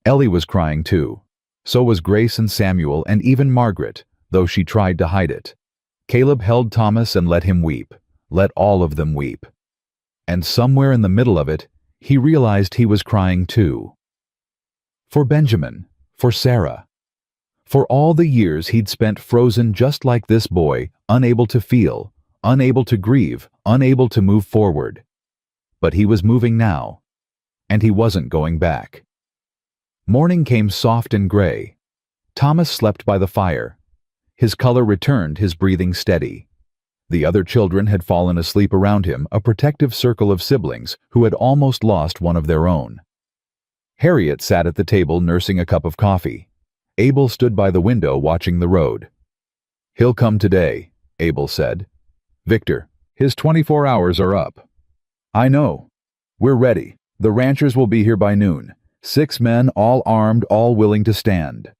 Ellie was crying too. So was Grace and Samuel and even Margaret, though she tried to hide it. Caleb held Thomas and let him weep, let all of them weep. And somewhere in the middle of it, he realized he was crying too. For Benjamin, for Sarah. For all the years he'd spent frozen just like this boy, unable to feel, unable to grieve, unable to move forward. But he was moving now, and he wasn't going back. Morning came soft and gray. Thomas slept by the fire. His color returned, his breathing steady. The other children had fallen asleep around him, a protective circle of siblings who had almost lost one of their own. Harriet sat at the table nursing a cup of coffee. Abel stood by the window watching the road. "He'll come today," Abel said. "Victor, his 24 hours are up." "I know. We're ready. The ranchers will be here by noon. 6 men, all armed, all willing to stand."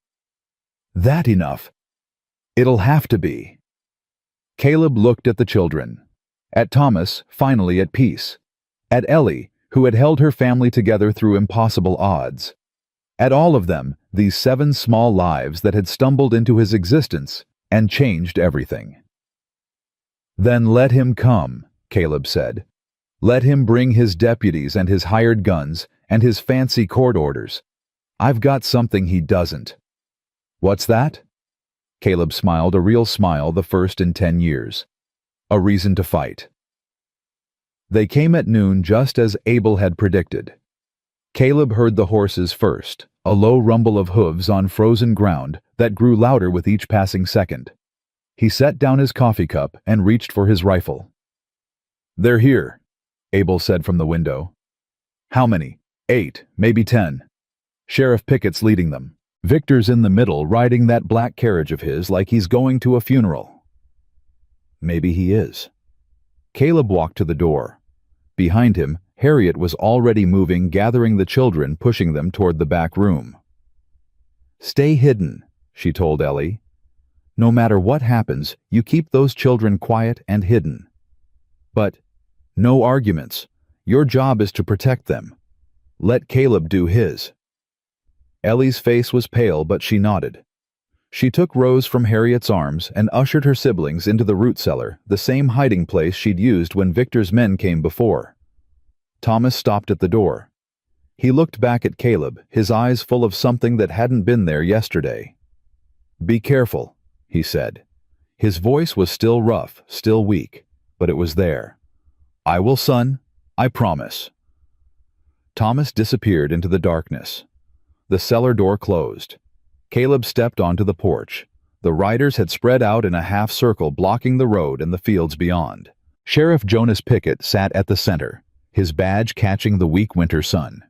"That enough?" "It'll have to be." Caleb looked at the children. At Thomas, finally at peace. At Ellie, who had held her family together through impossible odds. At all of them, these 7 small lives that had stumbled into his existence and changed everything. "Then let him come," Caleb said. "Let him bring his deputies and his hired guns and his fancy court orders. I've got something he doesn't." "What's that?" Caleb smiled, a real smile, the first in 10 years. "A reason to fight." They came at noon just as Abel had predicted. Caleb heard the horses first, a low rumble of hooves on frozen ground that grew louder with each passing second. He set down his coffee cup and reached for his rifle. "They're here," Abel said from the window. "How many?" 8, maybe 10. Sheriff Pickett's leading them. Victor's in the middle, riding that black carriage of his like he's going to a funeral." "Maybe he is." Caleb walked to the door. Behind him, Harriet was already moving, gathering the children, pushing them toward the back room. "Stay hidden," she told Ellie. "No matter what happens, you keep those children quiet and hidden. But no arguments. Your job is to protect them. Let Caleb do his." Ellie's face was pale, but she nodded. She took Rose from Harriet's arms and ushered her siblings into the root cellar, the same hiding place she'd used when Victor's men came before. Thomas stopped at the door. He looked back at Caleb, his eyes full of something that hadn't been there yesterday. "Be careful," he said. His voice was still rough, still weak, but it was there. "I will, son. I promise." Thomas disappeared into the darkness. The cellar door closed. Caleb stepped onto the porch. The riders had spread out in a half circle, blocking the road and the fields beyond. Sheriff Jonas Pickett sat at the center, his badge catching the weak winter sun.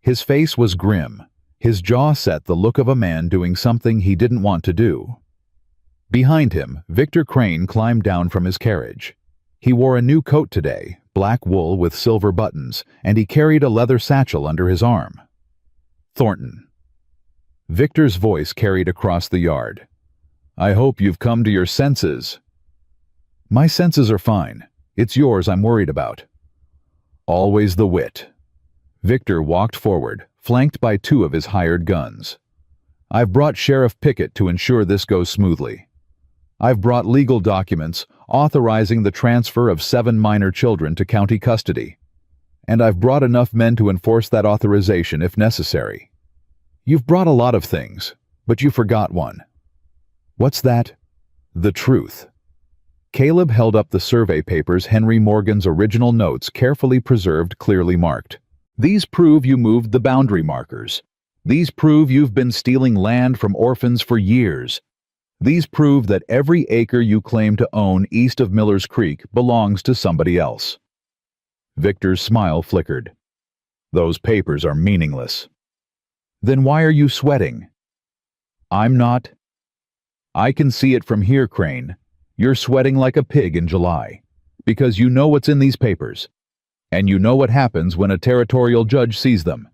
His face was grim, his jaw set, the look of a man doing something he didn't want to do. Behind him, Victor Crane climbed down from his carriage. He wore a new coat today, black wool with silver buttons, and he carried a leather satchel under his arm. "Thornton." Victor's voice carried across the yard. "I hope you've come to your senses." "My senses are fine. It's yours I'm worried about." "Always the wit." Victor walked forward, flanked by 2 of his hired guns. "I've brought Sheriff Pickett to ensure this goes smoothly. I've brought legal documents authorizing the transfer of 7 minor children to county custody. And I've brought enough men to enforce that authorization if necessary. You've brought a lot of things, but you forgot one." "What's that?" "The truth." Caleb held up the survey papers, Henry Morgan's original notes, carefully preserved, clearly marked. "These prove you moved the boundary markers. These prove you've been stealing land from orphans for years. These prove that every acre you claim to own east of Miller's Creek belongs to somebody else." Victor's smile flickered. "Those papers are meaningless." "Then why are you sweating?" "I'm not." "I can see it from here, Crane. You're sweating like a pig in July, because you know what's in these papers, and you know what happens when a territorial judge sees them."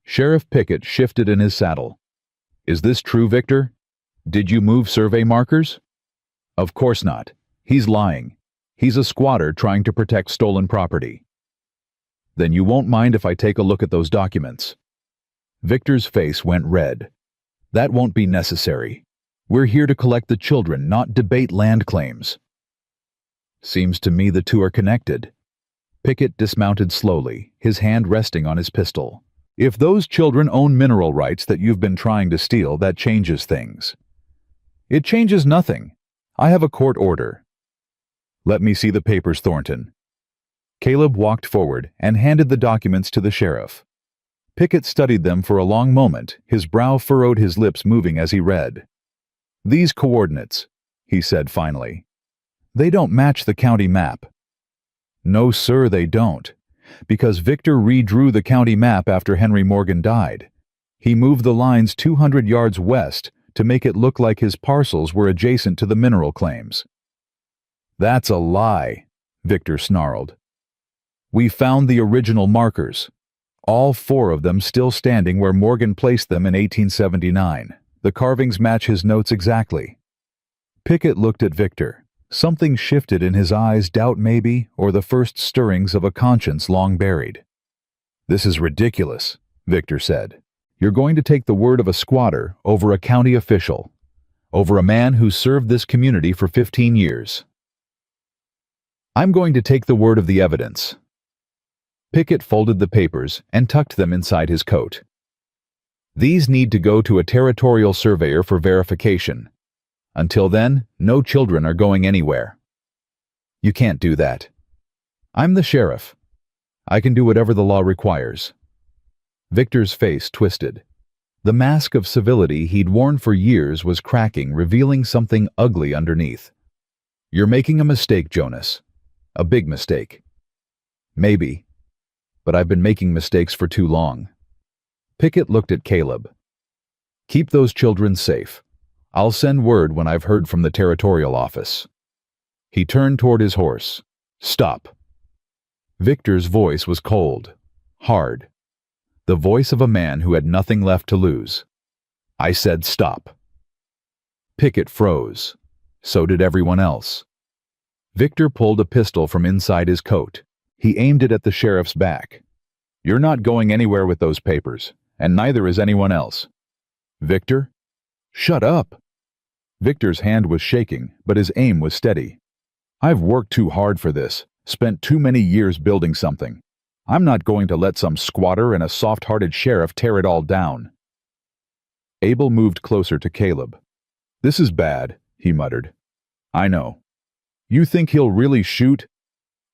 Sheriff Pickett shifted in his saddle. "Is this true, Victor? Did you move survey markers?" "Of course not. He's lying. He's a squatter trying to protect stolen property." "Then you won't mind if I take a look at those documents?" Victor's face went red. "That won't be necessary. We're here to collect the children, not debate land claims." "Seems to me the 2 are connected." Pickett dismounted slowly, his hand resting on his pistol. "If those children own mineral rights that you've been trying to steal, that changes things." "It changes nothing. I have a court order." "Let me see the papers, Thornton." Caleb walked forward and handed the documents to the sheriff. Pickett studied them for a long moment, his brow furrowed, his lips moving as he read. "These coordinates," he said finally. "They don't match the county map." "No, sir, they don't. Because Victor redrew the county map after Henry Morgan died. He moved the lines 200 yards west to make it look like his parcels were adjacent to the mineral claims." "That's a lie," Victor snarled. "We found the original markers. All 4 of them still standing where Morgan placed them in 1879. The carvings match his notes exactly." Pickett looked at Victor. Something shifted in his eyes, doubt maybe, or the first stirrings of a conscience long buried. "This is ridiculous," Victor said. "You're going to take the word of a squatter over a county official, over a man who served this community for 15 years. I'm going to take the word of the evidence." Pickett folded the papers and tucked them inside his coat. "These need to go to a territorial surveyor for verification. Until then, no children are going anywhere." "You can't do that." "I'm the sheriff. I can do whatever the law requires." Victor's face twisted. The mask of civility he'd worn for years was cracking, revealing something ugly underneath. "You're making a mistake, Jonas. A big mistake." "Maybe. But I've been making mistakes for too long." Pickett looked at Caleb. "Keep those children safe. I'll send word when I've heard from the territorial office." He turned toward his horse. "Stop." Victor's voice was cold, hard. The voice of a man who had nothing left to lose. "I said stop." Pickett froze. So did everyone else. Victor pulled a pistol from inside his coat. He aimed it at the sheriff's back. "You're not going anywhere with those papers, and neither is anyone else." "Victor?" "Shut up." Victor's hand was shaking, but his aim was steady. "I've worked too hard for this, spent too many years building something. I'm not going to let some squatter and a soft-hearted sheriff tear it all down." Abel moved closer to Caleb. "This is bad," he muttered. "I know. You think he'll really shoot?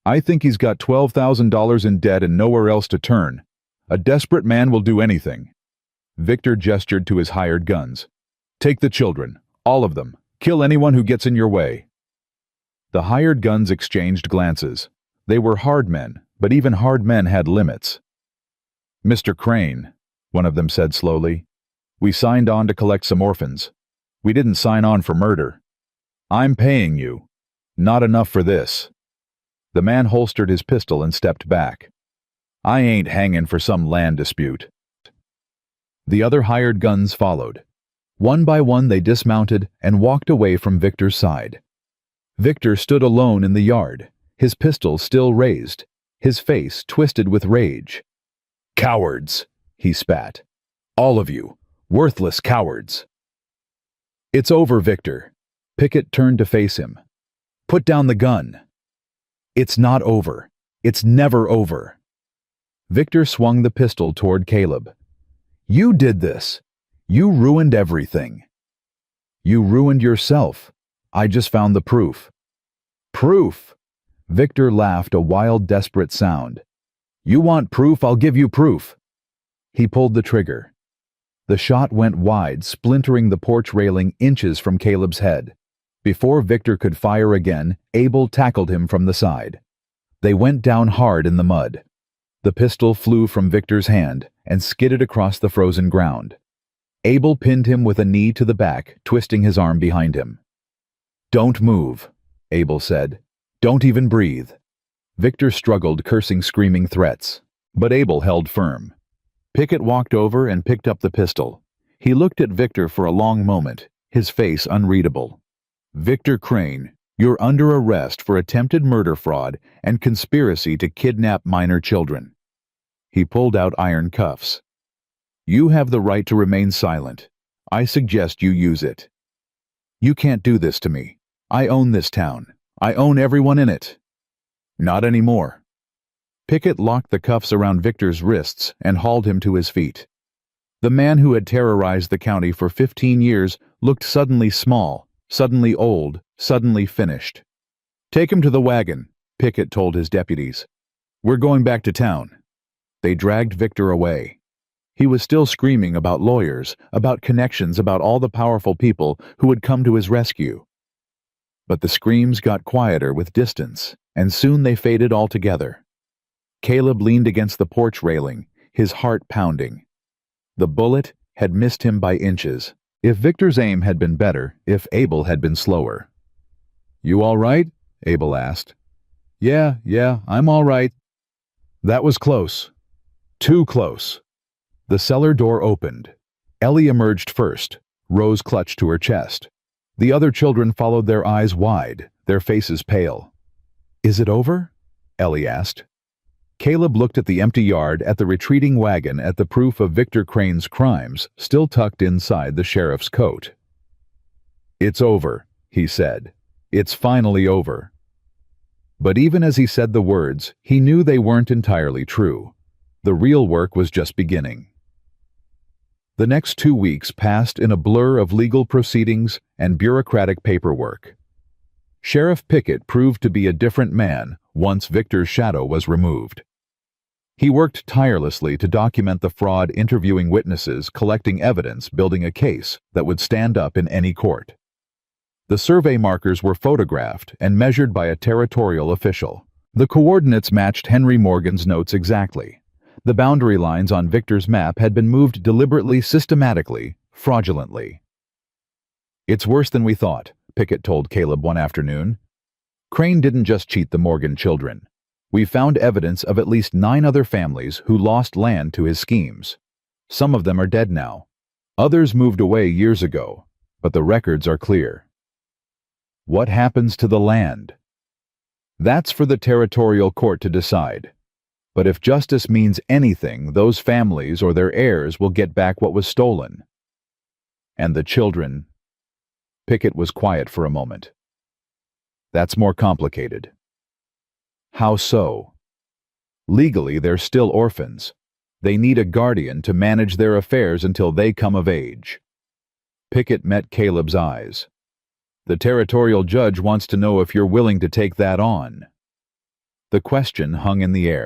I think he's got $12,000 in debt and nowhere else to turn. A desperate man will do anything." Victor gestured to his hired guns. "Take the children, all of them. Kill anyone who gets in your way." The hired guns exchanged glances. They were hard men, but even hard men had limits. "Mr. Crane," one of them said slowly, "we signed on to collect some orphans. We didn't sign on for murder. I'm paying you. Not enough for this." The man holstered his pistol and stepped back. "I ain't hanging for some land dispute." The other hired guns followed. One by one they dismounted and walked away from Victor's side. Victor stood alone in the yard, his pistol still raised, his face twisted with rage. "Cowards!" he spat. "All of you, worthless cowards!" "It's over, Victor." Pickett turned to face him. "Put down the gun." "It's not over. It's never over." Victor swung the pistol toward Caleb. "You did this. You ruined everything." "You ruined yourself. I just found the proof." "Proof!" Victor laughed, a wild, desperate sound. "You want proof? I'll give you proof." He pulled the trigger. The shot went wide, splintering the porch railing inches from Caleb's head. Before Victor could fire again, Abel tackled him from the side. They went down hard in the mud. The pistol flew from Victor's hand and skidded across the frozen ground. Abel pinned him with a knee to the back, twisting his arm behind him. "Don't move," Abel said. "Don't even breathe." Victor struggled, cursing, screaming threats. But Abel held firm. Pickett walked over and picked up the pistol. He looked at Victor for a long moment, his face unreadable. "Victor Crane, you're under arrest for attempted murder fraud and conspiracy to kidnap minor children." He pulled out iron cuffs. "You have the right to remain silent. I suggest you use it." "You can't do this to me. I own this town. I own everyone in it." "Not anymore." Pickett locked the cuffs around Victor's wrists and hauled him to his feet. The man who had terrorized the county for 15 years looked suddenly small, suddenly old, suddenly finished. "Take him to the wagon," Pickett told his deputies. "We're going back to town." They dragged Victor away. He was still screaming about lawyers, about connections, about all the powerful people who would come to his rescue. But the screams got quieter with distance, and soon they faded altogether. Caleb leaned against the porch railing, his heart pounding. The bullet had missed him by inches. If Victor's aim had been better, if Abel had been slower. "You all right?" Abel asked. Yeah, I'm all right." That was close. Too close. The cellar door opened. Ellie emerged first, Rose clutched to her chest. The other children followed, their eyes wide, their faces pale. "Is it over?" Ellie asked. Caleb looked at the empty yard, at the retreating wagon, at the proof of Victor Crane's crimes still tucked inside the sheriff's coat. "It's over," he said. "It's finally over." But even as he said the words, he knew they weren't entirely true. The real work was just beginning. The next 2 weeks passed in a blur of legal proceedings and bureaucratic paperwork. Sheriff Pickett proved to be a different man once Victor's shadow was removed. He worked tirelessly to document the fraud, interviewing witnesses, collecting evidence, building a case that would stand up in any court. The survey markers were photographed and measured by a territorial official. The coordinates matched Henry Morgan's notes exactly. The boundary lines on Victor's map had been moved deliberately, systematically, fraudulently. "It's worse than we thought," Pickett told Caleb one afternoon. "Crane didn't just cheat the Morgan children. We found evidence of at least 9 other families who lost land to his schemes. Some of them are dead now. Others moved away years ago, but the records are clear." What happens to the land? That's for the territorial court to decide. But if justice means anything, those families or their heirs will get back what was stolen. And the children... Pickett was quiet for a moment. "That's more complicated." "How so?" "Legally, they're still orphans. They need a guardian to manage their affairs until they come of age." Pickett met Caleb's eyes. "The territorial judge wants to know if you're willing to take that on." The question hung in the air.